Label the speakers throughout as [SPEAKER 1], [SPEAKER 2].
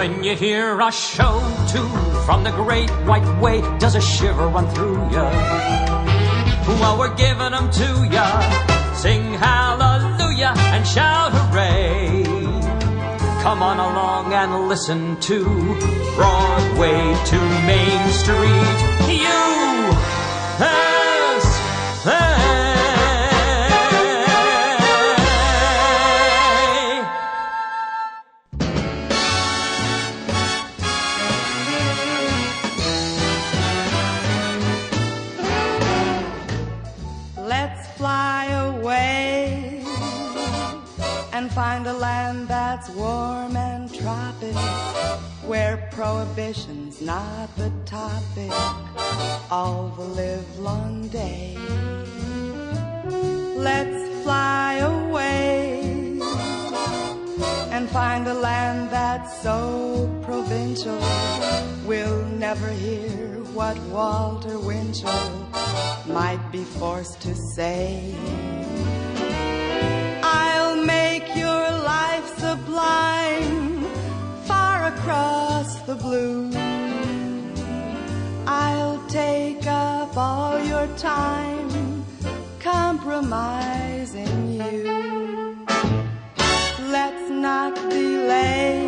[SPEAKER 1] When you hear a show tune from the great white way, does a shiver run through ya? Well, we're giving them to ya. Sing hallelujah and shout hooray. Come on along and listen to Broadway to Main Street. USA.
[SPEAKER 2] Let's fly away and find a land that's warm and tropic, where prohibition's not the topic all the livelong day. Let's fly away and find a land that's so provincial we'll never hear what Walter Winchell might be forced to say. I'll make your life sublime far across the blue. I'll take up all your time compromising you. Let's not delay.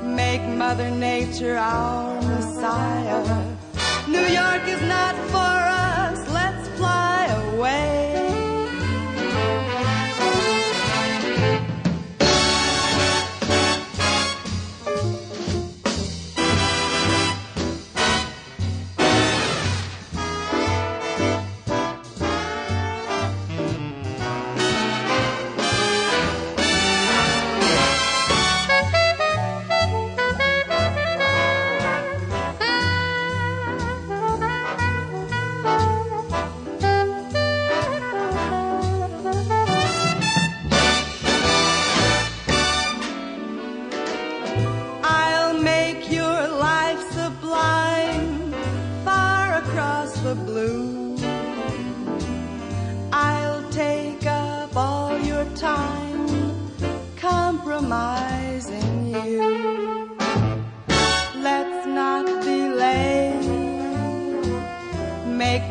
[SPEAKER 2] Make Mother Nature our Messiah. New York is not for us. Let's fly away.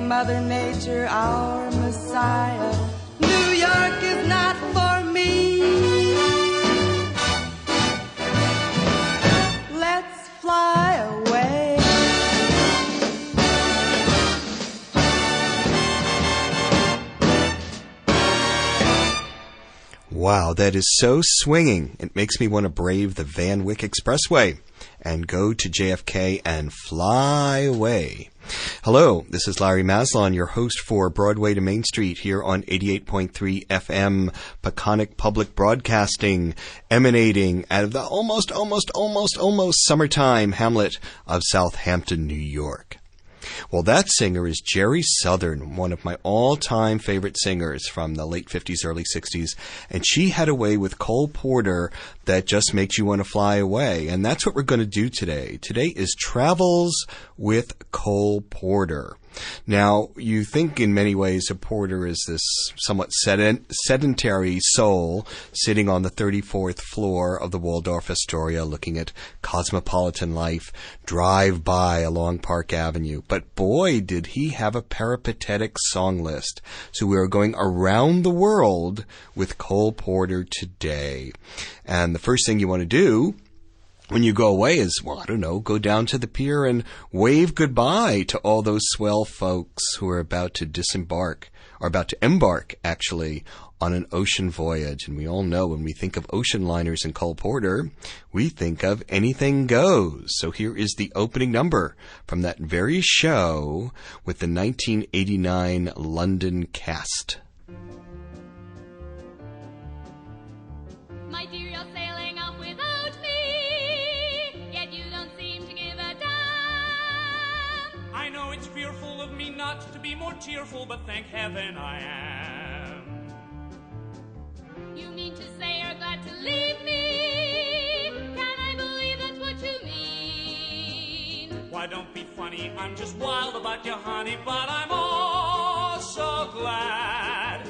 [SPEAKER 2] Mother Nature our Messiah. New York is not for me. Let's fly away.
[SPEAKER 3] Wow, that is so swinging. It makes me want to brave the Van Wyck Expressway and go to JFK and fly away. Hello, this is Larry Maslon, your host for Broadway to Main Street here on 88.3 FM, Peconic Public Broadcasting, emanating out of the almost summertime hamlet of Southampton, New York. Well, that singer is Jerry Southern, one of my all-time favorite singers from the late 50s, early 60s, and she had a way with Cole Porter that just makes you want to fly away, and that's what we're going to do today. Today is Travels with Cole Porter. Now, you think in many ways of Porter is this somewhat sedentary soul sitting on the 34th floor of the Waldorf Astoria looking at cosmopolitan life drive by along Park Avenue. But boy, did he have a peripatetic song list. So we are going around the world with Cole Porter today. And the first thing you want to do when you go away is, well, I don't know, go down to the pier and wave goodbye to all those swell folks who are about to embark, actually, on an ocean voyage. And we all know when we think of ocean liners and Cole Porter, we think of Anything Goes. So here is the opening number from that very show with the 1989 London cast.
[SPEAKER 4] My dear, you're sailing off without me, yet you don't seem to give a damn.
[SPEAKER 5] I know it's fearful of me not to be more cheerful, but thank heaven I am.
[SPEAKER 4] You mean to say you're glad to leave me? Can I believe that's what you mean?
[SPEAKER 5] Why, don't be funny, I'm just wild about you, honey, but I'm oh so glad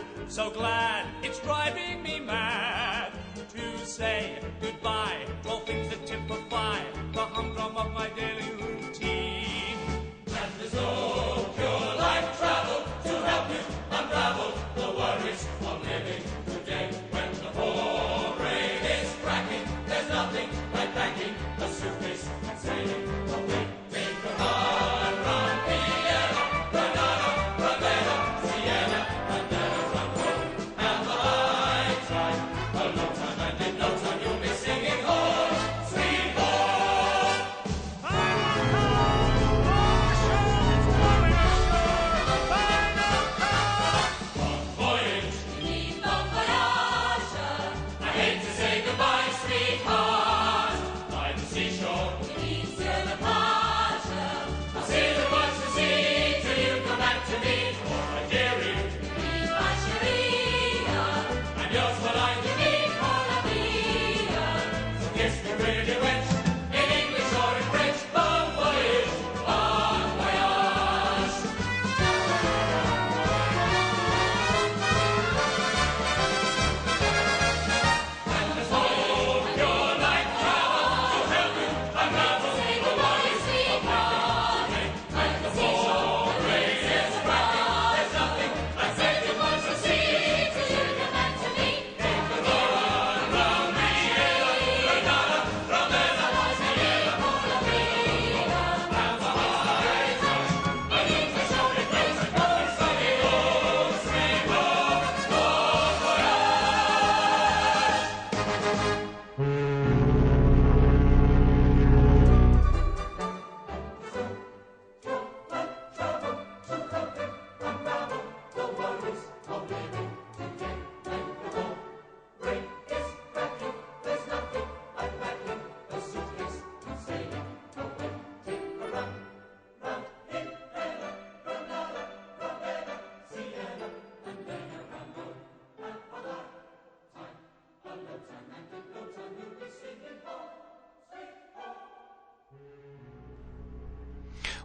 [SPEAKER 5] it's driving me mad to say goodbye to all things that typify the humdrum of my daily routine. And there's no pure life travel to help you unravel the worries of living today. When the parade is cracking, there's nothing like packing a suitcase and sailing away. Take a run, run, Vienna, Granada, Ravenna, Siena, and then a run home. And the lights right, a low time, and in no time you'll be singing home, sweet home. Voyage,
[SPEAKER 4] Vive bon voyage.
[SPEAKER 5] I hate to say goodbye, sweetheart. By the seashore,
[SPEAKER 4] It means sur la plage.
[SPEAKER 5] I'll see the much to see till you come back to me. For I dare you,
[SPEAKER 4] Vive ma chérie.
[SPEAKER 5] and yours what I do need.
[SPEAKER 4] Pour la vie.
[SPEAKER 5] So kiss me pretty wet, in English or in French. Bon voyage, bon voyage. And let's hope your life travel to help you unravel
[SPEAKER 4] Say
[SPEAKER 5] the
[SPEAKER 4] goodbye,
[SPEAKER 5] worries of
[SPEAKER 4] sweetheart.
[SPEAKER 5] when the parade is cracking. There's nothing like taking much to see till you
[SPEAKER 4] Come back to me.
[SPEAKER 5] take a run round Vienna, Granada, Ravenna, Siena,
[SPEAKER 4] Pour la vie.
[SPEAKER 5] and the highs rush. A English or in French, and singing home, sweet home, bon voyage.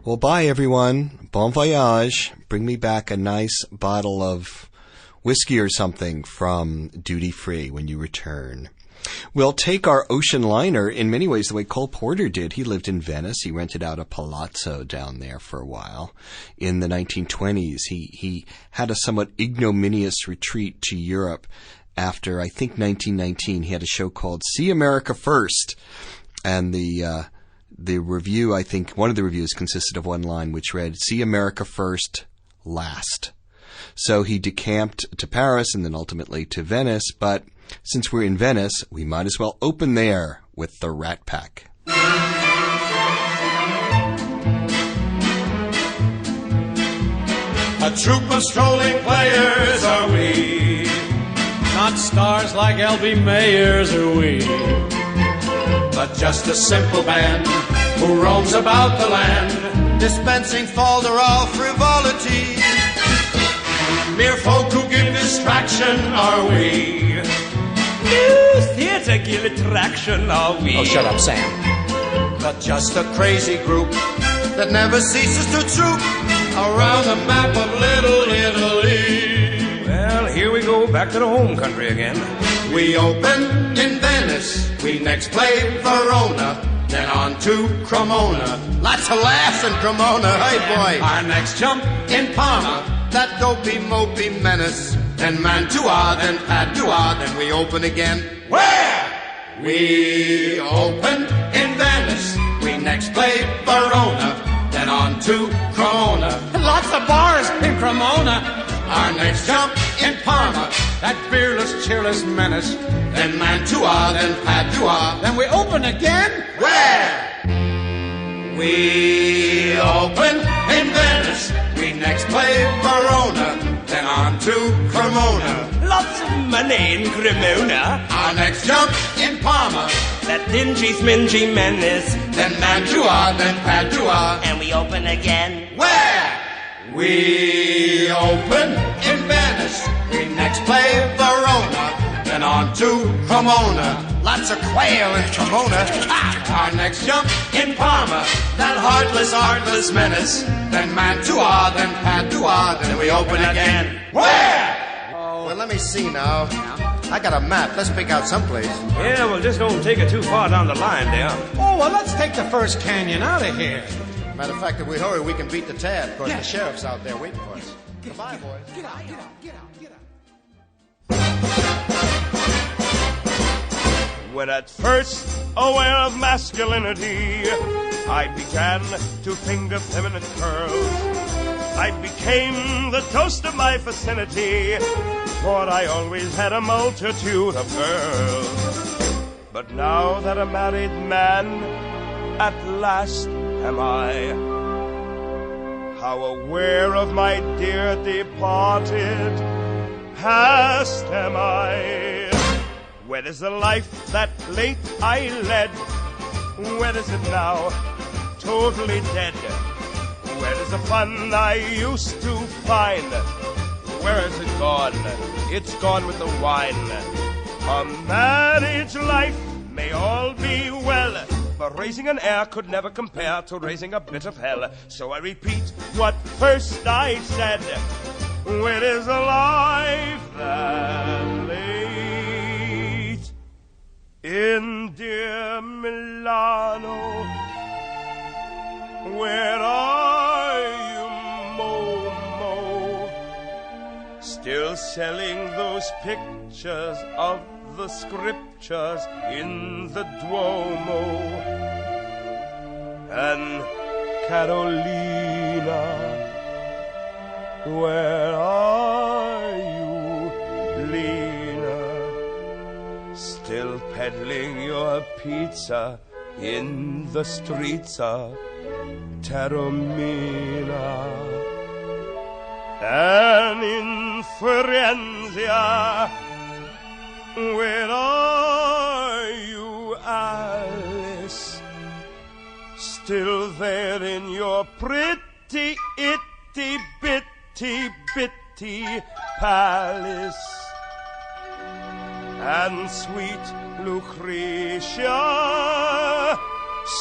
[SPEAKER 3] Well, bye, everyone. Bon voyage. Bring me back a nice bottle of whiskey or something from duty free when you return. We'll take our ocean liner in many ways the way Cole Porter did. He lived in Venice. He rented out a palazzo down there for a while. In the 1920s, he had a somewhat ignominious retreat to Europe after, I think, 1919. He had a show called See America First. And the review, I think, one of the reviews consisted of one line which read, "See America first, last." So he decamped to Paris and then ultimately to Venice, but since we're in Venice, we might as well open there with the Rat Pack.
[SPEAKER 6] A troop of strolling players are we, not stars like L.B. Mayers are we, but just a simple band who roams about the land, dispensing folderol frivolity. Mere folk who give distraction are we.
[SPEAKER 5] New theatre give attraction, are we?
[SPEAKER 6] Oh, shut up, Sam. But just a crazy group that never ceases to troop around the map of Little Italy.
[SPEAKER 5] Well, here we go, back to the home country again.
[SPEAKER 6] We open in Venice, we next play Verona, then on to Cremona. Lots of laughs in Cremona, hey boy. Our next jump in Parma, that dopey mopey menace. Then Mantua, then Padua, then we open again. Where? We open in Venice, we next play Verona, then on to Cremona. Lots of bars in Cremona. Our next jump in Parma, that fearless, cheerless menace. Then Mantua, then Padua, then we open again. Where? We open in Venice, we next play Verona, then on to Cremona.
[SPEAKER 5] Lots of money in Cremona.
[SPEAKER 6] Our next jump in Parma,
[SPEAKER 5] That dingy, smingy menace.
[SPEAKER 6] then Mantua, then Padua,
[SPEAKER 5] And we open again.
[SPEAKER 6] where? We open in Venice, we next play Verona, then on to Cremona. Lots of quail in Cremona. Ha! Our next jump in Parma, that heartless, artless menace. Then Mantua, then Padua, then we open again. Where? well, let me see now. I got a map. Let's pick out someplace.
[SPEAKER 5] Yeah, well, just don't take it too far down the line there.
[SPEAKER 7] Oh, well, let's take the first canyon out of here.
[SPEAKER 6] Matter of fact, if we hurry, we can beat the tab. Of course, the sheriff's out there waiting for us. Goodbye, boys.
[SPEAKER 7] Get out, get out, get out, get out.
[SPEAKER 5] When at first aware of masculinity, I began to finger feminine curls. I became the toast of my vicinity, for I always had a multitude of girls. But now that a married man, at last am I, how aware of my dear departed past am I. Where is the life that late I led? Where is it now? Totally dead. Where is the fun I used to find? Where is it gone? It's gone with the wine. A marriage life may all be well, but raising an heir could never compare to raising a bit of hell. So I repeat what first I said. Where is the life that late in dear Milano? Where are you, Momo? Still selling those pictures of the scriptures in the Duomo. And Carolina, where are you, Lena? Still peddling your pizza in the streets of Taormina. And in Firenze, where are you, Alice? Still there in your pretty, itty, bitty, bitty palace. And sweet Lucretia,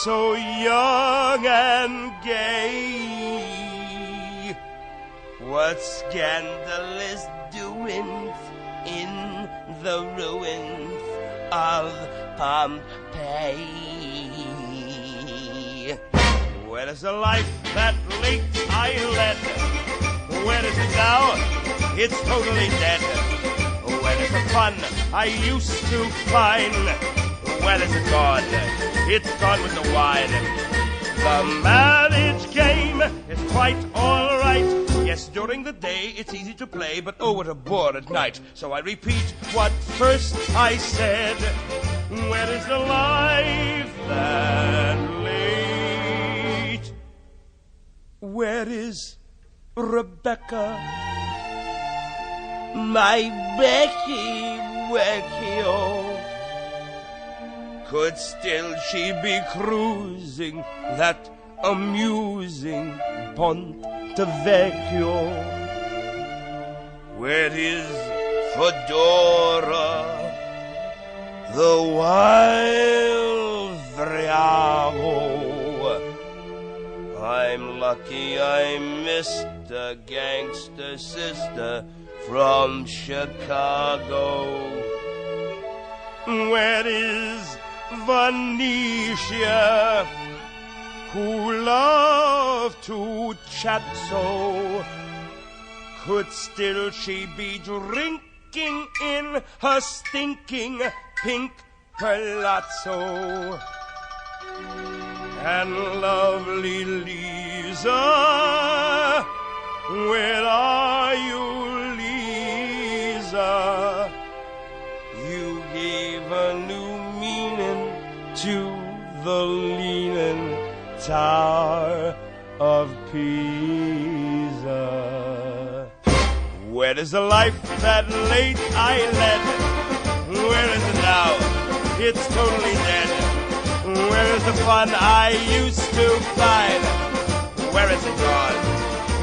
[SPEAKER 5] so young and gay, what scandalous doings in the ruins of Pompeii. Where is the life that late I led? Where is it now? It's totally dead. Where is the fun I used to find? Where is it gone? It's gone with the wine. The marriage game is quite all right. Yes, during the day it's easy to play, but oh, what a bore at night. So I repeat what first I said. Where is the life that late? Where is Rebecca? My Becky, oh. Could still she be cruising that amusing Ponte Vecchio? Where is Fedora, the wild Vriago? I'm lucky I missed a gangster sister from Chicago. Where is Venetia, who loved to chat so? Could still she be drinking in her stinking pink palazzo? And lovely Lisa, where are you, Lisa? You gave a new meaning to the leaning Tower of Pisa. Where is the life that late I led? Where is it now? It's totally dead. Where is the fun I used to find? Where is it gone?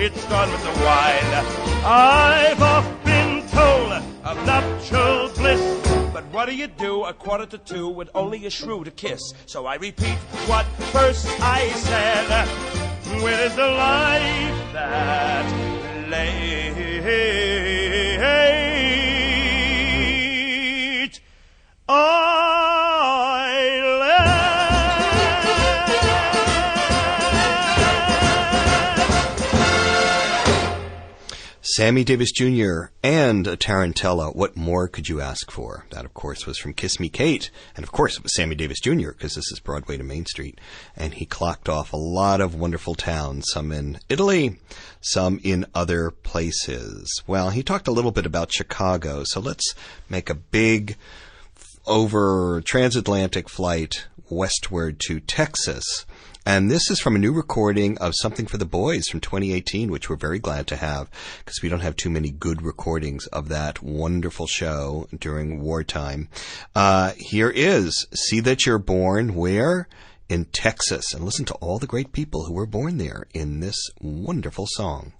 [SPEAKER 5] It's gone with the wine. I've oft been told of nuptial bliss, but what do you do 1:45 with only a shrew to kiss? So I repeat what first I said. Where is the life that lay?
[SPEAKER 3] Sammy Davis Jr. and a Tarantella. What more could you ask for? That, of course, was from Kiss Me Kate. And, of course, it was Sammy Davis Jr., because this is Broadway to Main Street. And he clocked off a lot of wonderful towns, some in Italy, some in other places. Well, he talked a little bit about Chicago, so let's make a big over transatlantic flight westward to Texas. And this is from a new recording of Something for the Boys from 2018, which we're very glad to have, because we don't have too many good recordings of that wonderful show during wartime. Here is See That You're Born Where? In Texas. And listen to all the great people who were born there in this wonderful song.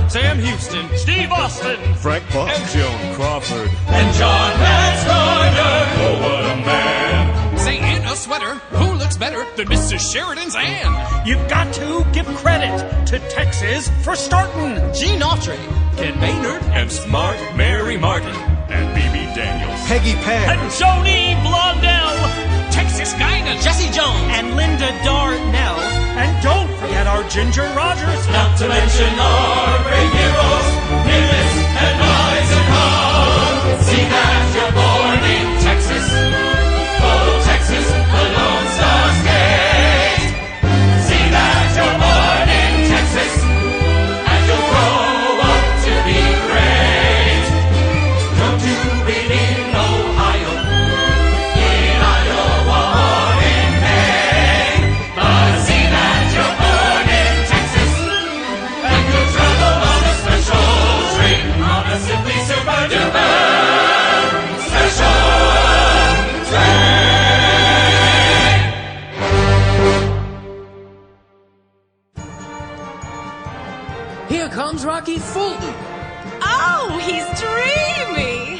[SPEAKER 5] Sam Houston, Steve Austin,
[SPEAKER 8] Frank Pop, and Joan Crawford,
[SPEAKER 5] and John Mansgarner. Oh, what a man!
[SPEAKER 9] Say, in a sweater, who looks better than Mrs. Sheridan's Ann?
[SPEAKER 10] You've got to give credit to Texas for starting.
[SPEAKER 9] Gene Autry,
[SPEAKER 5] Ken Maynard, and smart Mary Martin,
[SPEAKER 8] and B.B. Daniels,
[SPEAKER 7] Peggy Peck,
[SPEAKER 10] and Joni Blondell,
[SPEAKER 9] Texas Guy, Jesse Jones,
[SPEAKER 10] and Linda Darnell. And don't forget our Ginger Rogers.
[SPEAKER 5] Not to mention our great heroes, Nimitz and Eisenhower. See that you're born in Texas. Oh, Texas, the Lone Star State. See that you're born in Texas, and you'll grow up to be great. Don't you live in Ohio, in Iowa, or in Maine, but see that you're born in Texas, and you'll travel on a special train, on a simply super duper special train.
[SPEAKER 9] Here comes Rocky Fulton.
[SPEAKER 2] Oh, he's dreamy.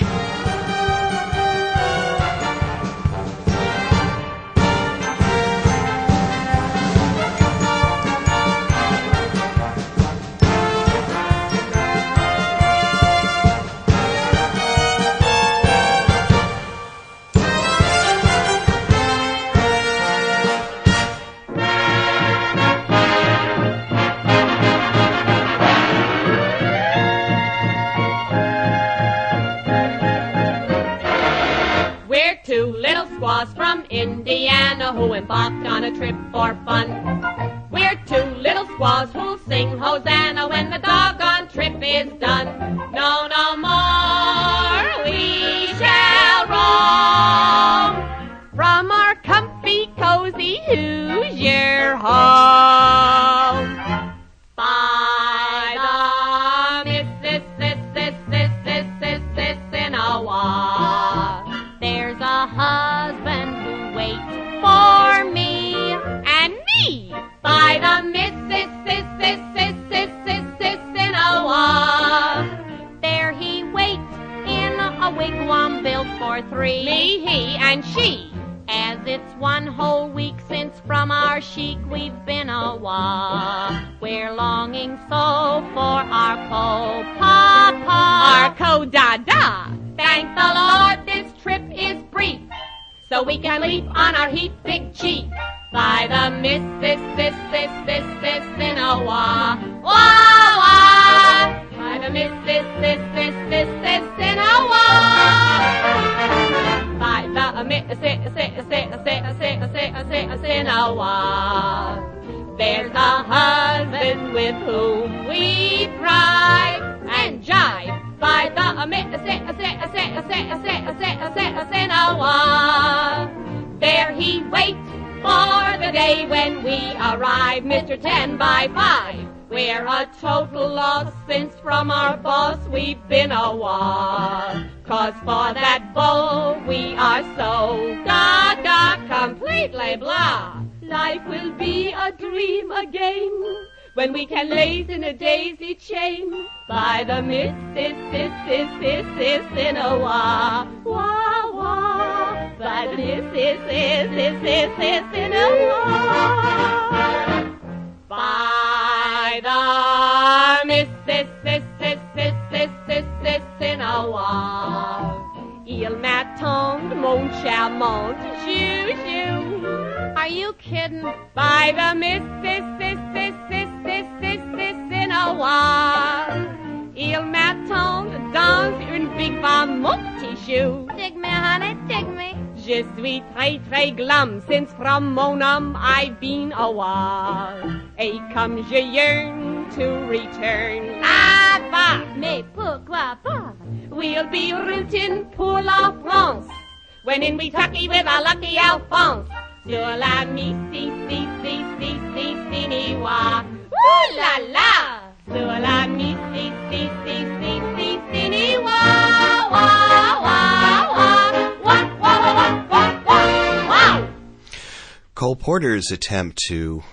[SPEAKER 4] We're two little squaws from Indiana who embarked on a trip for fun. We're two little squaws who'll sing Hosanna when the doggone trip is done. No, no more we shall roam from our comfy, cozy Hoosier home. By the Mississippi, there's a husband who waits for me and me. By the Mississippi, there he waits in a wigwam built for three. Me, he, and she. As it's one whole week since from our chic we've been awa. We're longing so for our co-papa, our co-dada. Thank the Lord this trip is brief, so we can leap on our heap big chief. By the Mississippi, wah, wah. By the Mississippi, by the Mississippi, there's a husband with whom we thrive and jive There he waits for the day when we arrive, Mr. 10 by 5. We're a total loss since from our boss we've been a while. 'Cause for that bull we are so gaga, completely blah. Life will be a dream, a game, when we can lace in a daisy chain by the Mississinawa, wah wah, by the Mississinawa, by the Mississinawa. Il m'attend, mon charmant chou-chou. Are you kidding? By the Mississinawa. Il m'attend dans une big femme multi-shoe. Dig me, honey, dig me. Je suis très, très glum, since from mon homme I've been a while. Et comme je yearn to return, ah, bah, mais pourquoi pas? We'll be rootin' pour la France, when in Kentucky with our lucky Alphonse. Sur la Mississiniwa, ooh la la! Sur la Mississiniwa, wah wah wah, wah wah wah wah wow.
[SPEAKER 3] Cole Porter's attempt to,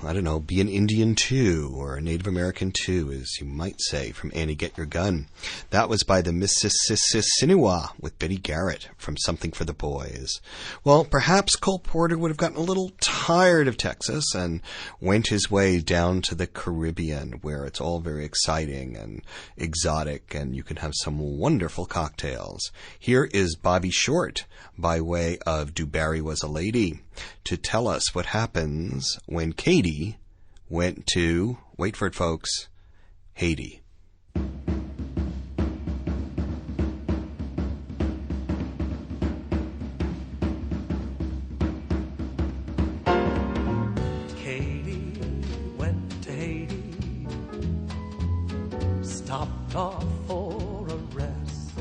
[SPEAKER 3] be an Indian too, or a Native American too, as you might say, from Annie Get Your Gun. That was by the Mississiniwa with Betty Garrett from Something for the Boys. Well, perhaps Cole Porter would have gotten a little tired of Texas and went his way down to the Caribbean, where it's all very exciting and exotic, and you can have some wonderful cocktails. Here is Bobby Short by way of Do Barry Was a Lady, to tell us what happens when Katie went to, wait for it folks, Haiti.
[SPEAKER 11] Katie went to Haiti, stopped off for a rest.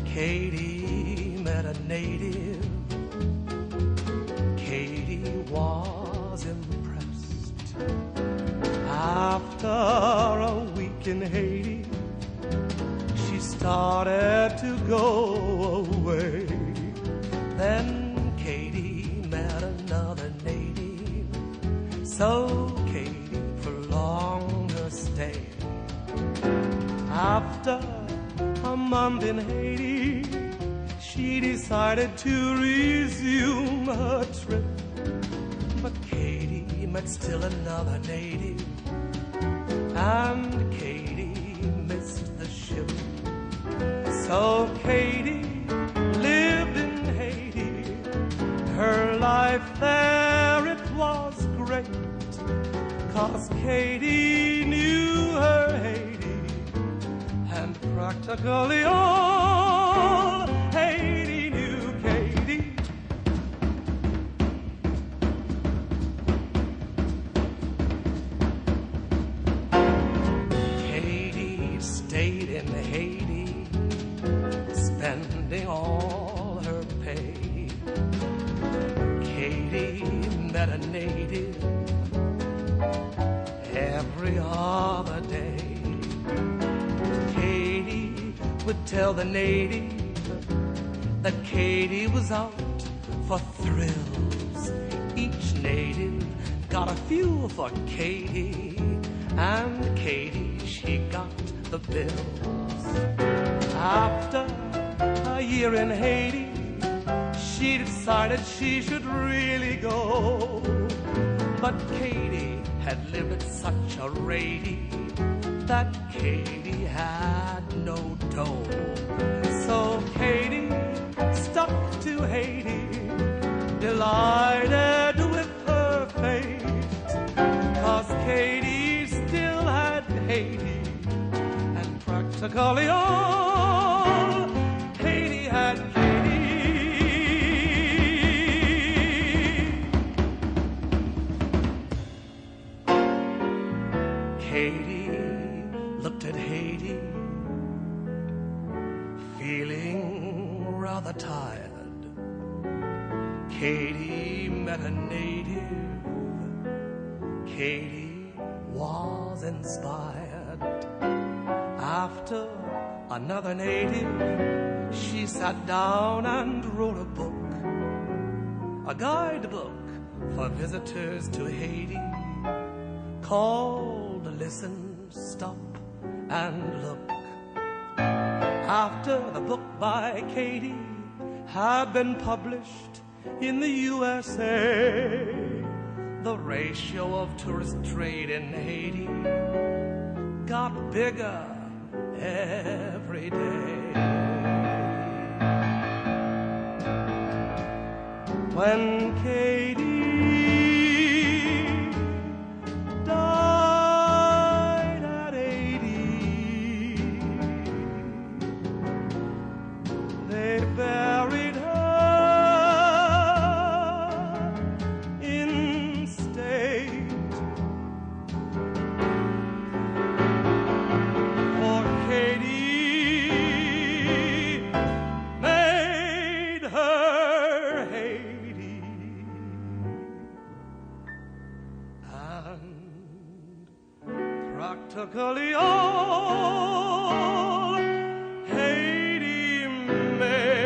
[SPEAKER 11] Katie met a native. Katie was impressed. After a week in Haiti, she started to go away. Then Katie met another native, so Katie prolonged her stay. After a month in Haiti, she decided to resume her trip. But Katie met still another native, and Katie missed the ship. So Katie lived in Haiti. Her life there, it was great, 'cause Katie knew her Haiti, and practically all Haiti knew Katie. Katie stayed in Haiti, spending all her pay. Katie met a native every other day. Katie would tell the native that Katie was out for thrills. Each native got a few for Katie, and Katie, she got the bills. After a year in Haiti, she decided she should really go. But Katie had lived at such a rate that Katie had no dough. So Katie stuck to Haiti, delighted with her fate, 'cause Katie still had Haiti, and practically all Haiti had Katie. Katie looked at Haiti feeling rather tired, Katie met a native. Katie was inspired. After another native, she sat down and wrote a book, a guidebook for visitors to Haiti, called Listen, Stop, and Look. After the book by Katie had been published in the USA, the ratio of tourist trade in Haiti got bigger every day. When Katie died at 80, they buried her in state. For Katie made her Haiti, and practically all Haiti made.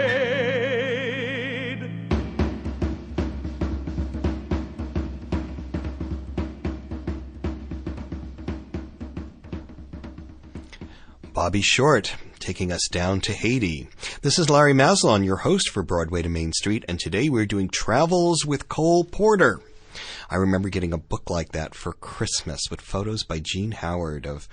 [SPEAKER 3] Bobby Short, taking us down to Haiti. This is Larry Maslon, your host for Broadway to Main Street, and today we're doing Travels with Cole Porter. I remember getting a book like that for Christmas with photos by Gene Howard of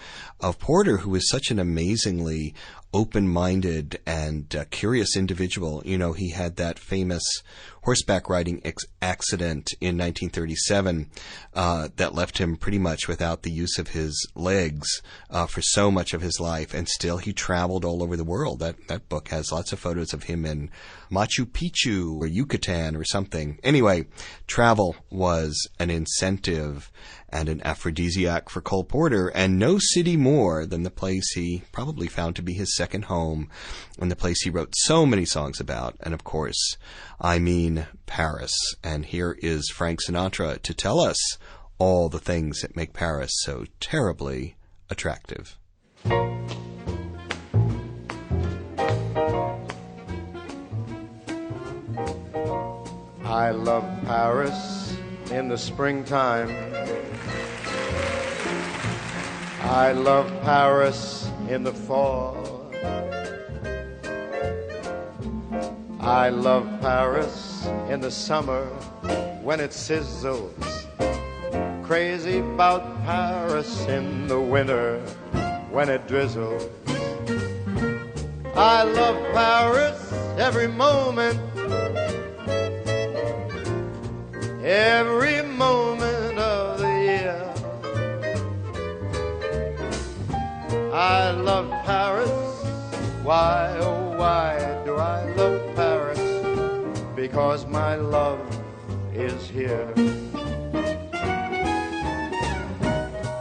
[SPEAKER 3] Porter, who was such an amazingly open-minded and curious individual. You know, he had that famous horseback riding accident in 1937 that left him pretty much without the use of his legs for so much of his life, and still he traveled all over the world. That book has lots of photos of him in Machu Picchu or Yucatan or something. Anyway, travel was an incentive and an aphrodisiac for Cole Porter, and no city more than the place he probably found to be his second home, and the place he wrote so many songs about, and of course, I mean Paris. And here is Frank Sinatra to tell us all the things that make Paris so terribly attractive.
[SPEAKER 6] I love Paris in the springtime. I love Paris in the fall. I love Paris in the summer when it sizzles. Crazy about Paris in the winter when it drizzles. I love Paris every moment. Every moment of the year. I love Paris. Why, oh why do I love Paris? Because my love is here.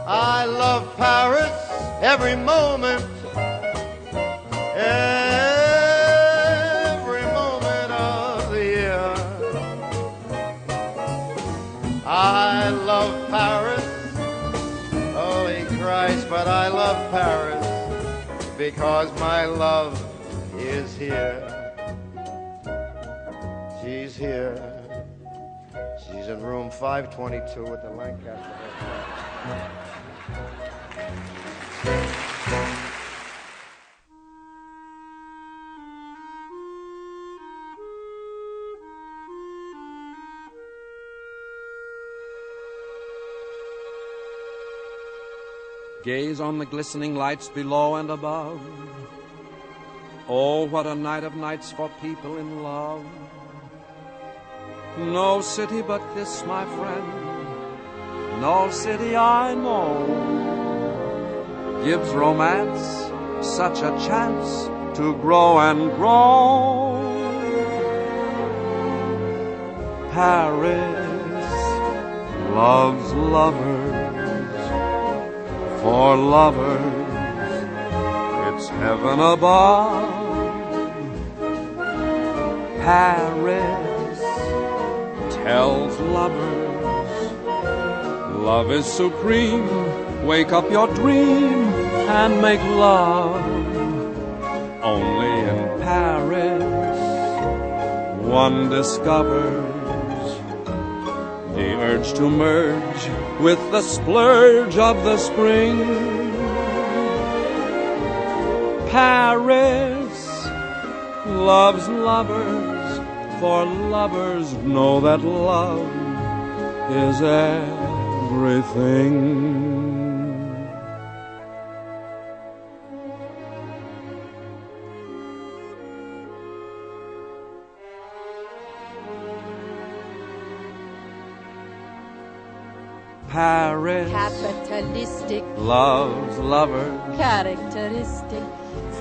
[SPEAKER 6] I love Paris every moment. Every moment of the year. I love Paris, holy Christ, but I love Paris because my love is here. She's here. She's in room 522 at the Lancaster Hotel.
[SPEAKER 12] Gaze on the glistening lights below and above. Oh, what a night of nights for people in love. No city but this, my friend, no city I know gives romance such a chance to grow and grow. Paris loves lovers. For lovers, it's heaven above. Paris tells lovers love is supreme. Wake up your dream and make love. Only in Paris one discovers the urge to merge with the splurge of the spring. Paris loves lovers, for lovers know that love is everything. Paris
[SPEAKER 13] capitalistic
[SPEAKER 12] loves lovers,
[SPEAKER 13] characteristic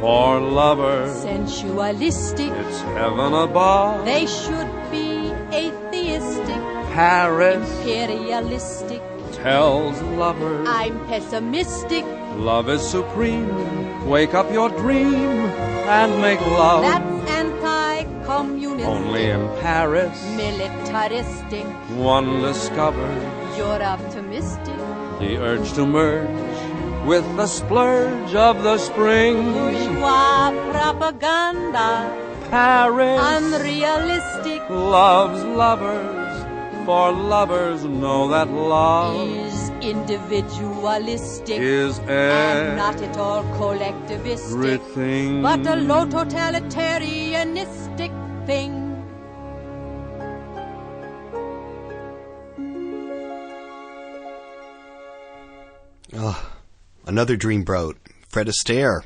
[SPEAKER 12] for lovers
[SPEAKER 13] sensualistic.
[SPEAKER 12] It's heaven above.
[SPEAKER 13] They should be atheistic.
[SPEAKER 12] Paris
[SPEAKER 13] imperialistic
[SPEAKER 12] tells lovers
[SPEAKER 13] I'm pessimistic.
[SPEAKER 12] Love is supreme. Wake up your dream and make love.
[SPEAKER 13] That's anti-communist.
[SPEAKER 12] Only in Paris
[SPEAKER 13] militaristic.
[SPEAKER 12] One discovers
[SPEAKER 13] you're optimistic.
[SPEAKER 12] The urge to merge with the splurge of the spring.
[SPEAKER 13] Bourgeois propaganda.
[SPEAKER 12] Paris
[SPEAKER 13] unrealistic.
[SPEAKER 12] Loves lovers, for lovers know that love
[SPEAKER 13] is individualistic.
[SPEAKER 12] Is
[SPEAKER 13] and not at all collectivistic.
[SPEAKER 12] Everything.
[SPEAKER 13] But a low totalitarianistic thing.
[SPEAKER 3] Oh, another dreamboat. Fred Astaire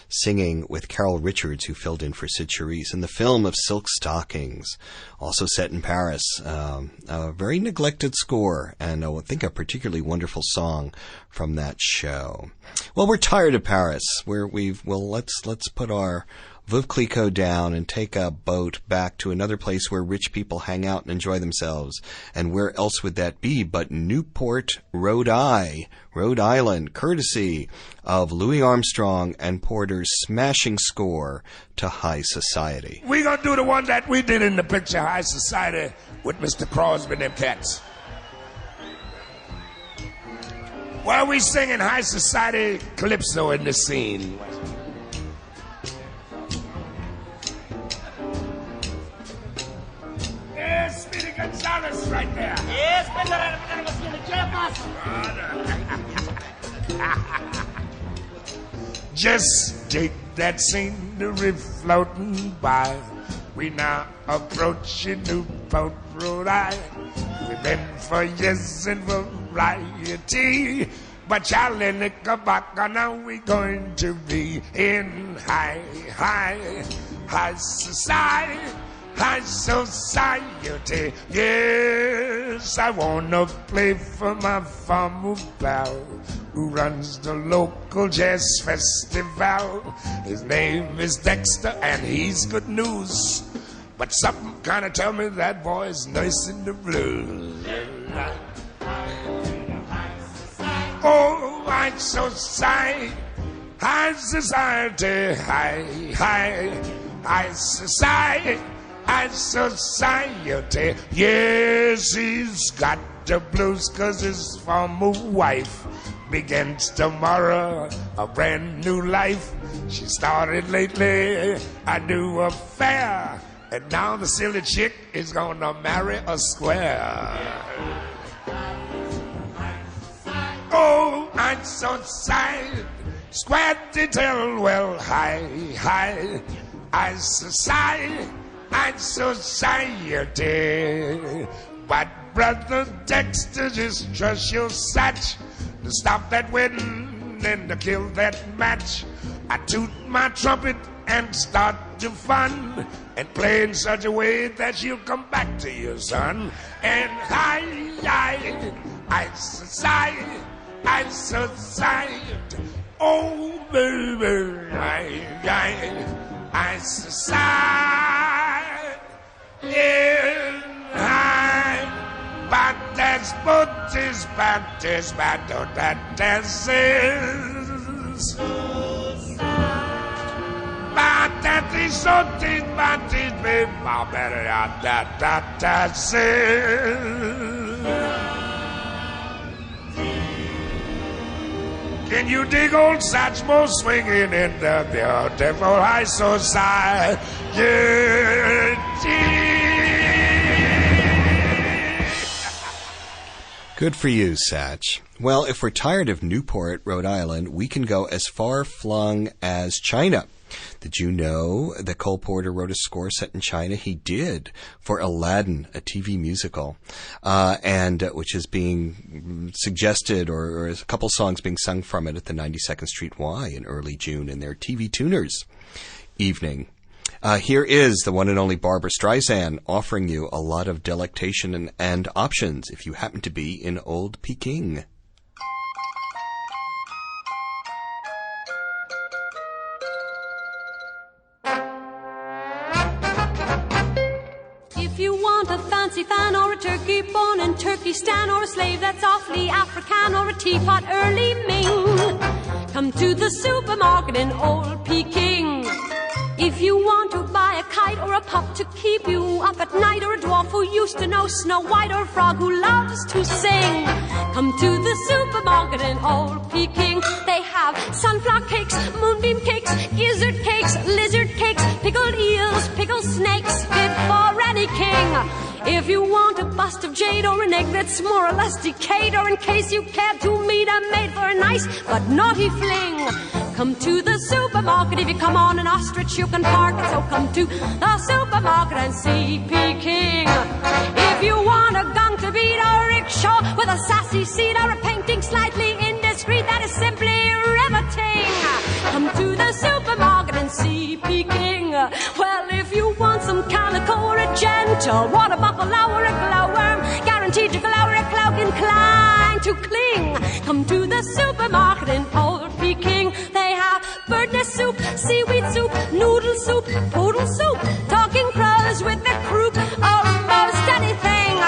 [SPEAKER 3] singing with Carol Richards, who filled in for Sid Charisse in the film of Silk Stockings, also set in Paris. A very neglected score, and I think a particularly wonderful song from that show. Well, we're tired of Paris. Let's put our Veuve Clicquot down and take a boat back to another place where rich people hang out and enjoy themselves. And where else would that be but Newport, Rhode Island, courtesy of Louis Armstrong and Porter's smashing score to High Society.
[SPEAKER 14] We're going to do the one that we did in the picture, High Society, with Mr. Crosby and them cats. While we singing High Society Calypso in this scene. Gonzalez right there.
[SPEAKER 5] Yes,
[SPEAKER 14] just take that scenery floating by. We now approaching Newport, Rhode Island. We've been for years in variety, but Charlie Knickerbocker, now we going to be in high society. High society, yes, I wanna play for my farmer pal who runs the local jazz festival. His name is Dexter and he's good news, but something kinda tell me that boy's nursing the blues. Oh, high society, high society, high society. High society, yes, he's got the blues 'cause his former wife begins tomorrow a brand new life. She started lately a new affair, and now the silly chick is gonna marry a square. Oh, high society, square detail, well, high society. High society, but brother Dexter, just trust your satch to stop that wedding and to kill that match. I toot my trumpet and start the fun and play in such a way that she'll come back to you, son. And high society, oh baby, high society. In high, but that's what is bad, oh, that is. But that is so teeth, my teeth, baby, my better that say. Can you dig old Satchmo swinging in the beautiful high society?
[SPEAKER 3] Good for you, Satch. Well, if we're tired of Newport, Rhode Island, we can go as far-flung as China. Did you know that Cole Porter wrote a score set in China? He did, for Aladdin, a TV musical, and which is being suggested, or a couple songs being sung from it at the 92nd Street Y in early June in their TV Tuners evening. Here is the one and only Barbra Streisand offering you a lot of delectation and options if you happen to be in Old Peking.
[SPEAKER 13] If you want a fancy fan or a turkey born in Turkestan, or a slave that's awfully African, or a teapot early Ming, come to the supermarket in Old Peking. If you want to buy a kite or a pup to keep you up at night, or a dwarf who used to know Snow White, or a frog who loves to sing, come to the supermarket in Old Peking. They have sunflower cakes, moonbeam cakes, gizzard cakes, lizard cakes, pickled eels, pickled snakes, fit for any king. If you want a bust of jade or an egg that's more or less decayed, or in case you care to meet a maid for a nice but naughty fling, come to the supermarket. If you come on an ostrich, you can park it. So come to the supermarket and see Peking. If you want a gunk to beat a rickshaw with a sassy seat, or a painting slightly indiscreet that is simply riveting, come to the supermarket and see Peking. Well, if you want some calico or a gent, a water buffalo or a glowworm, guaranteed to glow or a cloak inclined to cling, come to the supermarket in Old Peking. They have bird nest soup, seaweed soup, noodle soup, poodle soup, talking crows with the croup, almost anything.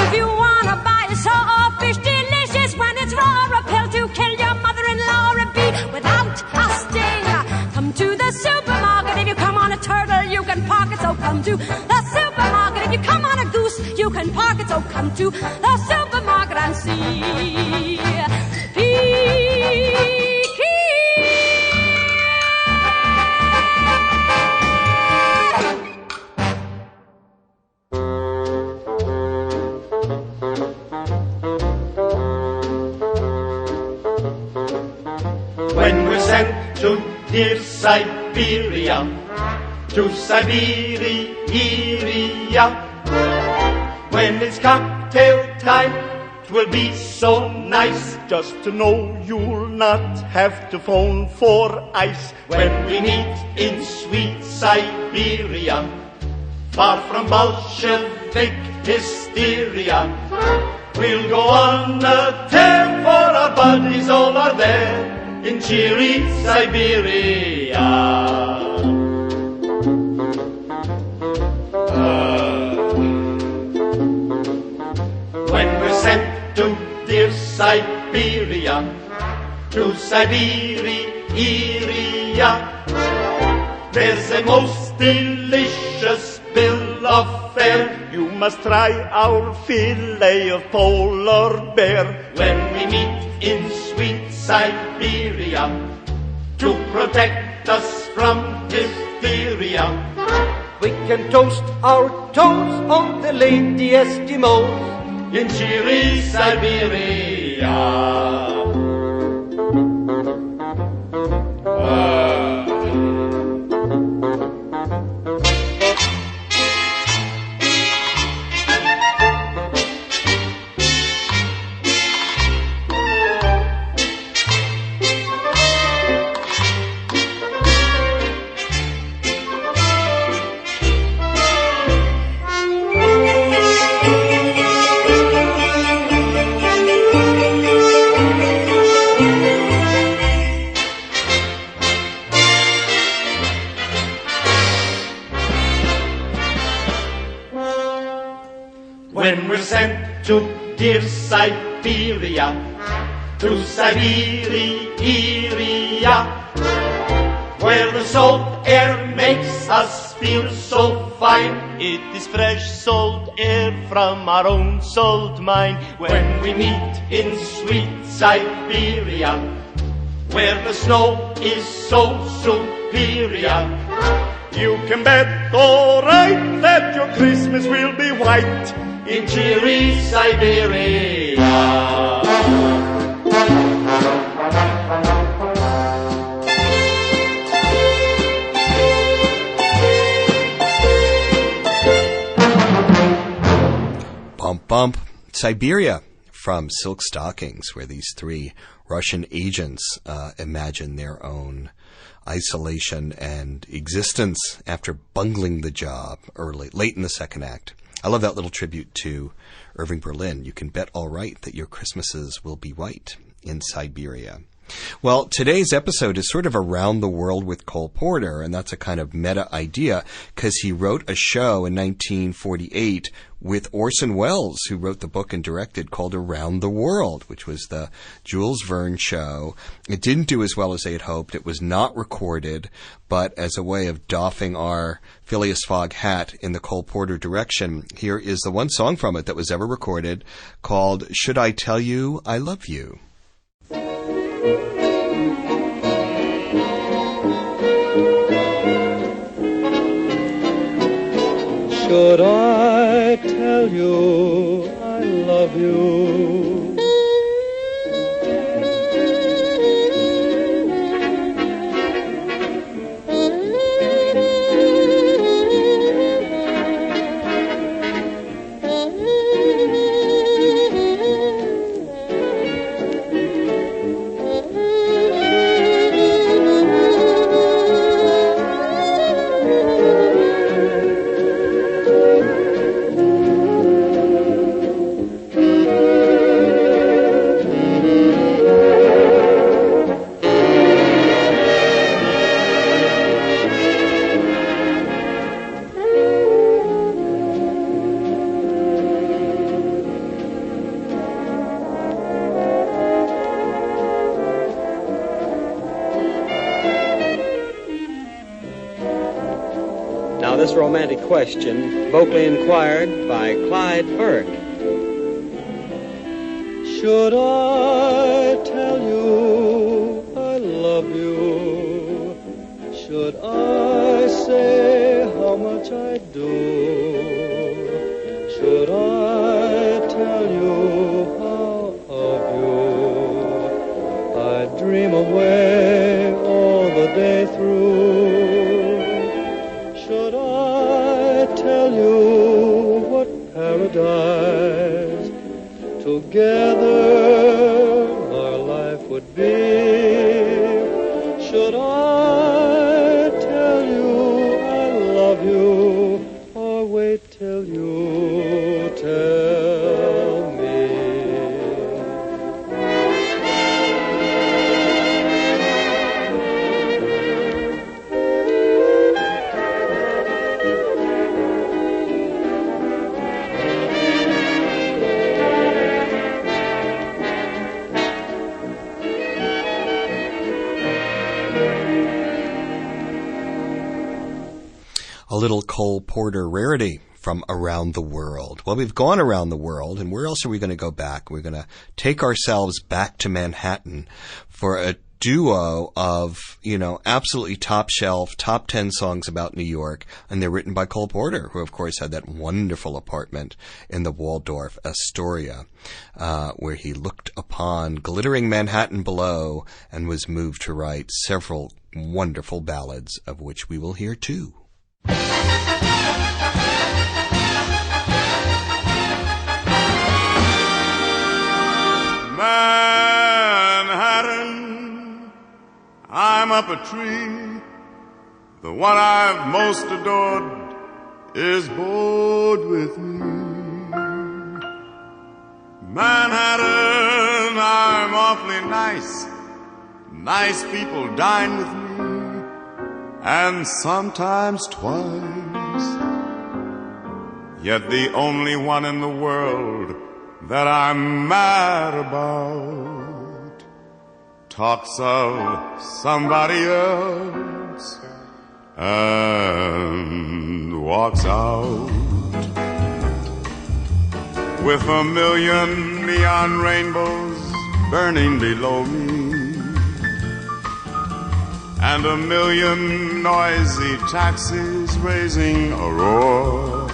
[SPEAKER 13] If you want to buy a sawfish delicious when it's raw, a pill to kill your mother-in-law, a bee without a sting, come to the supermarket. If you come on a turtle, you can park it. So come to the supermarket. If you come on a goose, you can park it. So come to the supermarket and see Peking.
[SPEAKER 15] When we're sent to dear Siberia, to Siberia, when it's cocktail time, 'twill be so nice just to know you'll not have to phone for ice. When we meet in sweet Siberia, far from Bolshevik hysteria, we'll go on a tear, for our buddies all are there in cheery Siberia. When we're sent to dear Siberia, to Siberia, there's a most delicious bill of fare. You must try our fillet of polar bear. When we meet in sweet Siberia, to protect us from diphtheria, we can toast our toes on the lady Eskimos in cheery Siberia. When we're sent to dear Siberia, to Siberia, where the salt air makes us feels so fine. It is fresh salt air from our own salt mine. When we meet in sweet Siberia, where the snow is so superior, you can bet all right that your Christmas will be white in cheery Siberia.
[SPEAKER 3] Bump, bump. Siberia from Silk Stockings, where these three Russian agents imagine their own isolation and existence after bungling the job late in the second act. I love that little tribute to Irving Berlin. You can bet all right that your Christmases will be white in Siberia. Well, today's episode is sort of around the world with Cole Porter, and that's a kind of meta idea because he wrote a show in 1948 with Orson Welles, who wrote the book and directed, called Around the World, which was the Jules Verne show. It didn't do as well as they had hoped. It was not recorded, but as a way of doffing our Phileas Fogg hat in the Cole Porter direction, here is the one song from it that was ever recorded called Should I Tell You I Love You?
[SPEAKER 16] Should I tell you I love you?
[SPEAKER 17] This romantic question, vocally inquired by Clyde Burke.
[SPEAKER 16] Should I tell you I love you? Should I say how much I do? Should I tell you how of you I dream away all the day through? Should I tell you what paradise together our life would be? Should I tell you I love you, or wait till you tell me?
[SPEAKER 3] A little Cole Porter rarity from Around the World. Well, we've gone around the world, and where else are we going to go back? We're going to take ourselves back to Manhattan for a duo of, absolutely top shelf, top 10 songs about New York, and they're written by Cole Porter, who of course had that wonderful apartment in the Waldorf Astoria, where he looked upon glittering Manhattan below and was moved to write several wonderful ballads, of which we will hear two.
[SPEAKER 14] Manhattan, I'm up a tree. The one I've most adored is bored with me. Manhattan, I'm awfully nice. Nice people dine with me, and sometimes twice. Yet the only one in the world that I'm mad about talks of somebody else and walks out with a million neon rainbows burning below me and a million noisy taxis raising a roar.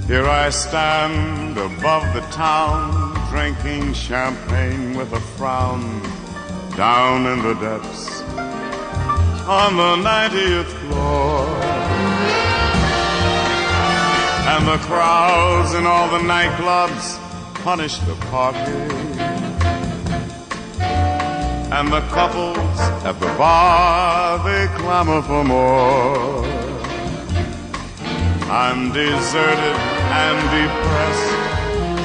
[SPEAKER 14] Here I stand above the town, drinking champagne with a frown, down in the depths on the 90th floor. And the crowds in all the nightclubs punish the party, and the couples at the bar, they clamor for more. I'm deserted and depressed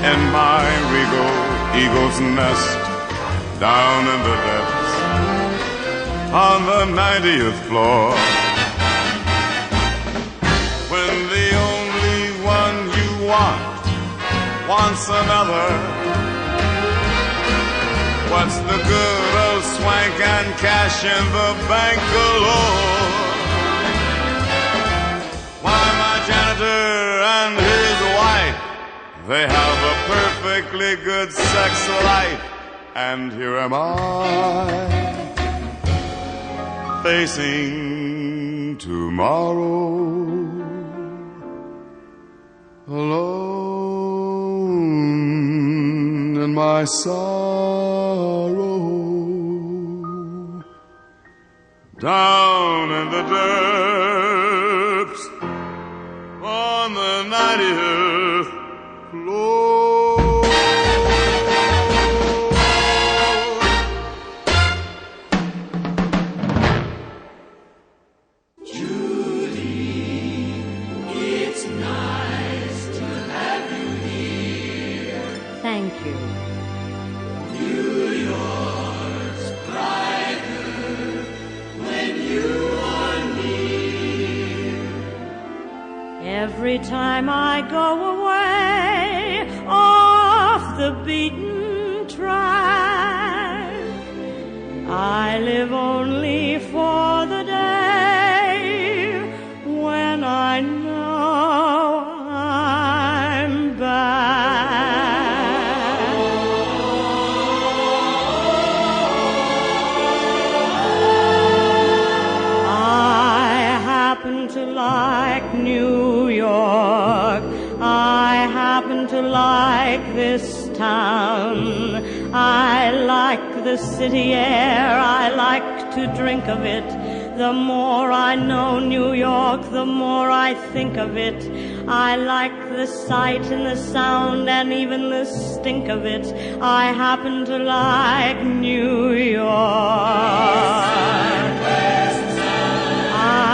[SPEAKER 14] in my regal eagle's nest, down in the depths on the 90th floor. When the only one you want wants another, what's the good of swank and cash in the bank galore? Why, my janitor and his wife, they have a perfectly good sex life, and here am I, facing tomorrow, alone in my sorrow, down in the depths on the 90th floor.
[SPEAKER 5] Judy, it's nice to have you here.
[SPEAKER 13] Thank you.
[SPEAKER 5] New York's brighter when you are near.
[SPEAKER 13] Every time I go away off the beaten track, I live only for the day when I know I'm back. I happen to like New York. I happen to like this town. I like the city air. I like to drink of it. The more I know New York, the more I think of it. I like the sight and the sound and even the stink of it. I happen to like New York.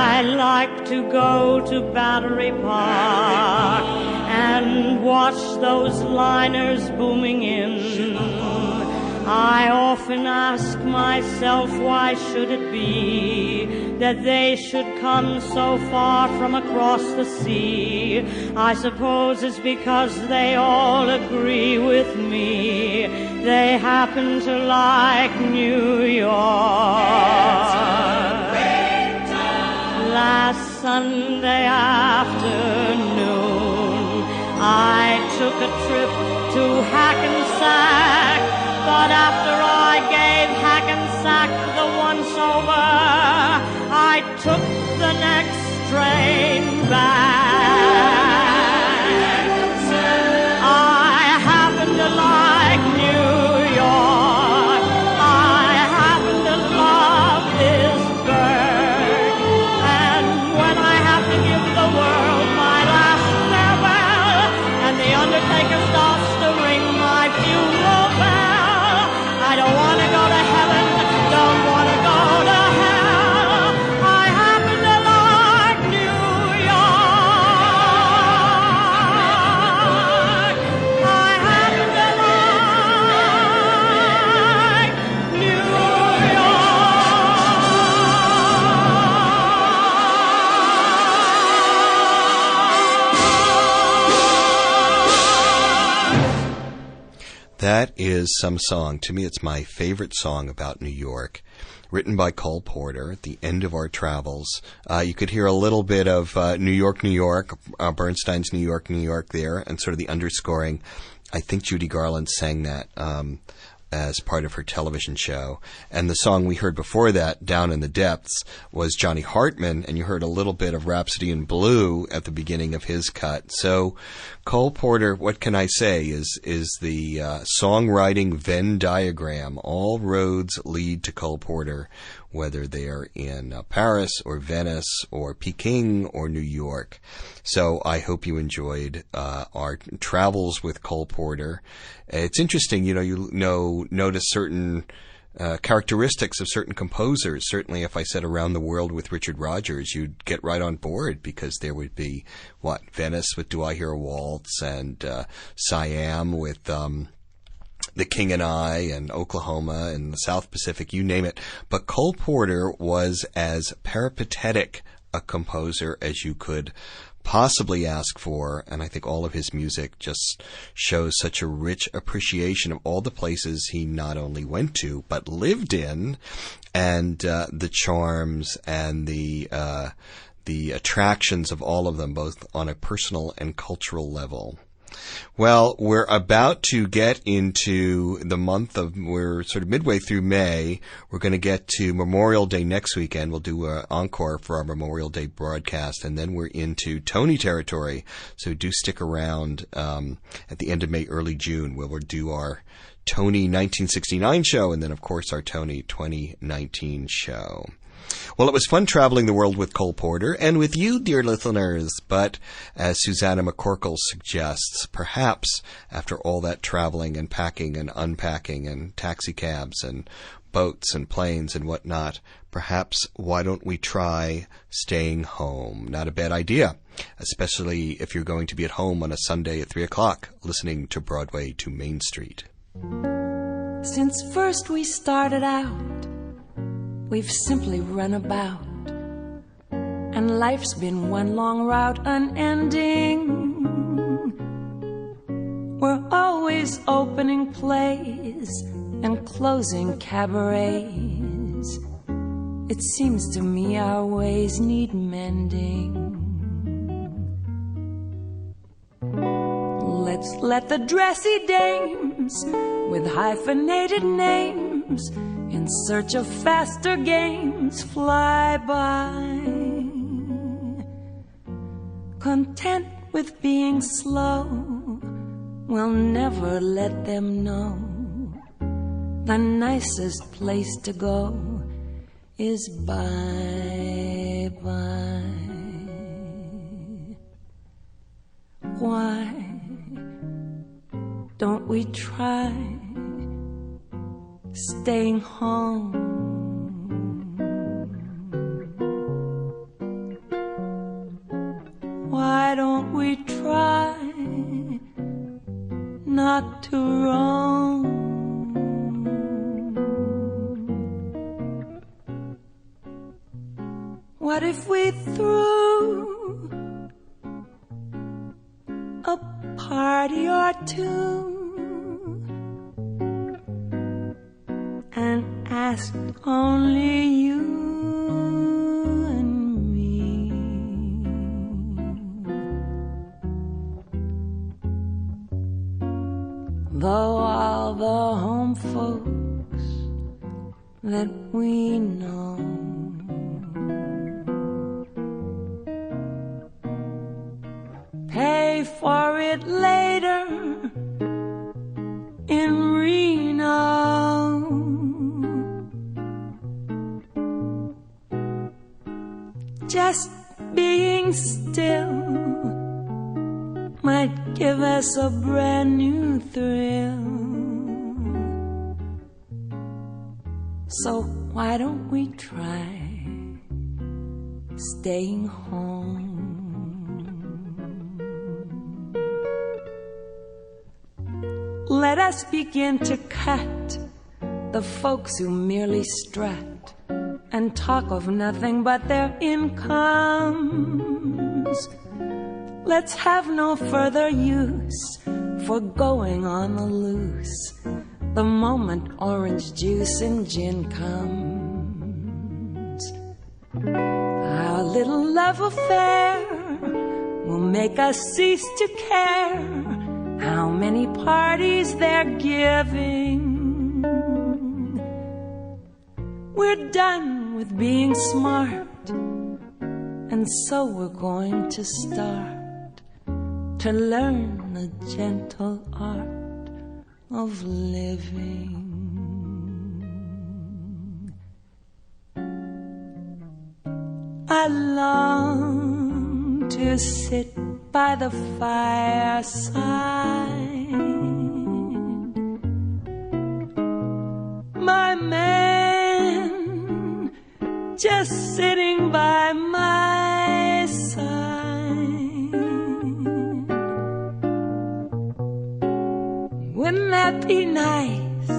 [SPEAKER 13] I like to go to Battery Park and watch those liners booming in. I often ask myself, why should it be that they should come so far from across the sea? I suppose it's because they all agree with me. They happen to like New York. Last Sunday afternoon, I took a trip to Hackensack, but after I gave Hackensack the once over, I took the next train back. I happen to like New York. I happen to love this burg. And when I have to give the world my last farewell, and the undertaker starts to ring my funeral bell, I don't want to go to heaven, don't want to go
[SPEAKER 3] That is some song. To me, it's my favorite song about New York. Written by Cole Porter at the end of our travels. You could hear a little bit of New York, New York, Bernstein's New York, New York there, and sort of the underscoring. I think Judy Garland sang that as part of her television show. And the song we heard before that, Down in the Depths, was Johnny Hartman, and you heard a little bit of Rhapsody in Blue at the beginning of his cut. So Cole Porter, what can I say, is the songwriting Venn diagram. All roads lead to Cole Porter, whether they're in Paris or Venice or Peking or New York. So I hope you enjoyed our travels with Cole Porter. It's interesting, you notice certain characteristics of certain composers. Certainly if I said Around the World with Richard Rodgers, you'd get right on board, because there would be, Venice with Do I Hear a Waltz, and Siam with The King and I, and Oklahoma, and the South Pacific, you name it. But Cole Porter was as peripatetic a composer as you could possibly ask for, and I think all of his music just shows such a rich appreciation of all the places he not only went to, but lived in, and the charms and the attractions of all of them, both on a personal and cultural level. Well, we're about to get into the we're sort of midway through May. We're going to get to Memorial Day next weekend. We'll do an encore for our Memorial Day broadcast, and then we're into Tony territory. So do stick around at the end of May, early June, where we'll do our Tony 1969 show, and then, of course, our Tony 2019 show. Well, it was fun traveling the world with Cole Porter and with you, dear listeners. But as Susanna McCorkle suggests, perhaps after all that traveling and packing and unpacking and taxi cabs and boats and planes and whatnot, perhaps why don't we try staying home? Not a bad idea, especially if you're going to be at home on a Sunday at 3 o'clock listening to Broadway to Main Street.
[SPEAKER 18] Since first we started out, we've simply run about, and life's been one long route unending. We're always opening plays and closing cabarets. It seems to me our ways need mending. Let's let the dressy dames with hyphenated names in search of faster games fly by, content with being slow. We'll never let them know the nicest place to go is bye-bye. Why don't we try staying home? Why don't we try not to roam? What if we threw a party or two and asked only you and me? Though all the home folks that we know pay for it later in Reno, just being still might give us a brand new thrill. So why don't we try staying home? Let us begin to cut the folks who merely strut and talk of nothing but their incomes. Let's have no further use for going on the loose the moment orange juice and gin comes. Our little love affair will make us cease to care how many parties they're giving. We're done with being smart, and so we're going to start to learn the gentle art of living. I long to sit by the fireside, my man just sitting by my side. Wouldn't that be nice?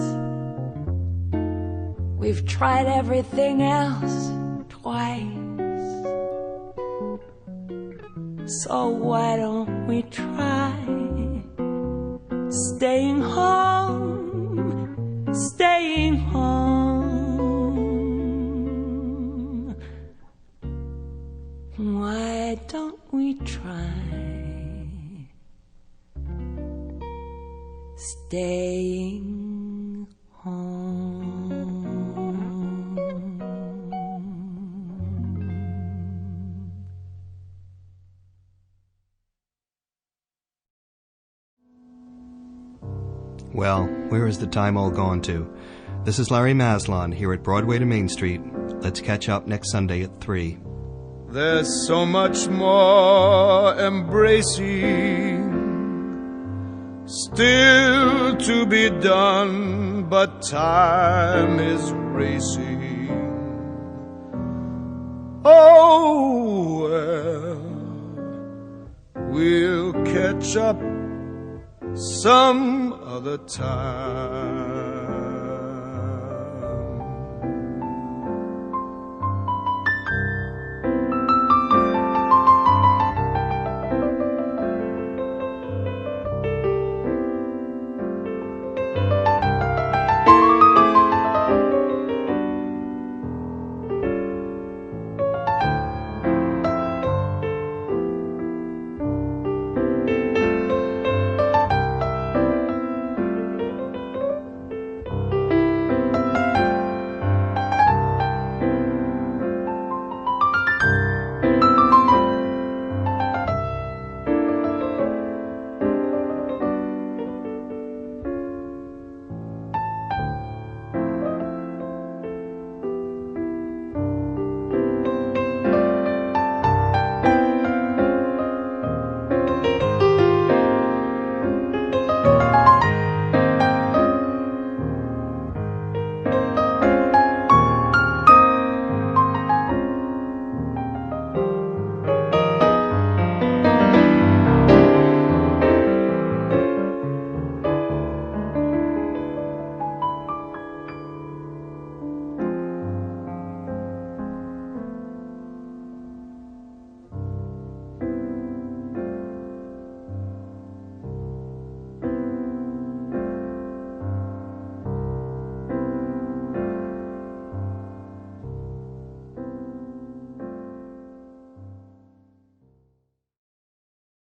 [SPEAKER 18] We've tried everything else twice, so why don't we try staying home, staying home? Why don't we try staying home?
[SPEAKER 3] Well, where has the time all gone to? This is Larry Maslon here at Broadway to Main Street. Let's catch up next Sunday at 3.
[SPEAKER 19] There's so much more embracing still to be done, but time is racing. Oh, well, we'll catch up some other time.